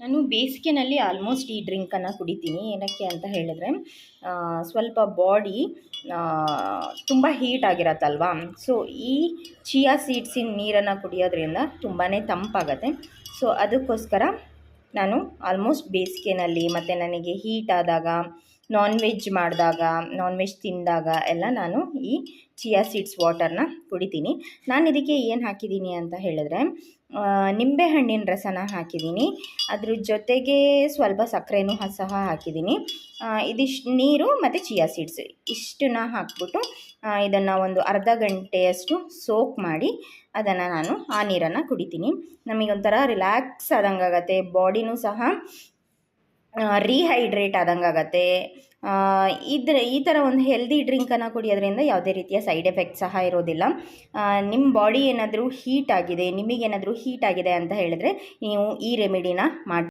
ನಾನು ಬೇಸಿಗೆನಲ್ಲಿ ಆಲ್ಮೋಸ್ಟ್ ಈ ಡ್ರಿಂಕನ್ನು ಕುಡಿತೀನಿ. ಏನಕ್ಕೆ ಅಂತ ಹೇಳಿದ್ರೆ ಸ್ವಲ್ಪ ಬಾಡಿ ತುಂಬ ಹೀಟ್ ಆಗಿರತ್ತಲ್ವಾ. ಸೊ ಈ ಚಿಯಾ ಸೀಡ್ಸಿನ ನೀರನ್ನು ಕುಡಿಯೋದ್ರಿಂದ ತುಂಬಾ ತಂಪಾಗತ್ತೆ. ಸೊ ಅದಕ್ಕೋಸ್ಕರ ನಾನು ಆಲ್ಮೋಸ್ಟ್ ಬೇಸಿಗೆನಲ್ಲಿ ಮತ್ತು ನನಗೆ ಹೀಟ್ ಆದಾಗ, ನಾನ್ ವೆಜ್ ತಿಂದಾಗ ಎಲ್ಲ ನಾನು ಈ ಚಿಯಾ ಸೀಡ್ಸ್ ವಾಟರ್ನ ಕುಡಿತೀನಿ. ನಾನು ಇದಕ್ಕೆ ಏನು ಹಾಕಿದ್ದೀನಿ ಅಂತ ಹೇಳಿದ್ರೆ ನಿಂಬೆಹಣ್ಣಿನ ರಸನ ಹಾಕಿದ್ದೀನಿ. ಅದ್ರ ಜೊತೆಗೆ ಸ್ವಲ್ಪ ಸಕ್ಕರೆನೂ ಸಹ ಹಾಕಿದ್ದೀನಿ. ಇದಿಷ್ಟು ನೀರು ಮತ್ತು ಚಿಯಾ ಸೀಡ್ಸ್ ಇಷ್ಟನ್ನ ಹಾಕ್ಬಿಟ್ಟು ಇದನ್ನು ಒಂದು ಅರ್ಧ ಗಂಟೆಯಷ್ಟು ಸೋಕ್ ಮಾಡಿ ಅದನ್ನು ನಾನು ಆ ನೀರನ್ನು ಕುಡಿತೀನಿ. ನಮಗೊಂಥರ ರಿಲ್ಯಾಕ್ಸ್ ಆದಂಗೆ ಆಗುತ್ತೆ, ಬಾಡಿನೂ ಸಹ ರೀಹೈಡ್ರೇಟ್ ಆದಂಗೆ ಆಗುತ್ತೆ. ಈ ಥರ ಒಂದು ಹೆಲ್ದಿ ಡ್ರಿಂಕನ್ನು ಕುಡಿಯೋದ್ರಿಂದ ಯಾವುದೇ ರೀತಿಯ ಸೈಡ್ ಎಫೆಕ್ಟ್ ಸಹ ಇರೋದಿಲ್ಲ. ನಿಮ್ಮ ಬಾಡಿ ಏನಾದರೂ ಹೀಟ್ ಆಗಿದೆ, ನಿಮಗೇನಾದರೂ ಹೀಟ್ ಆಗಿದೆ ಅಂತ ಹೇಳಿದ್ರೆ ನೀವು ಈ ರೆಮಿಡಿನ ಮಾಡಿ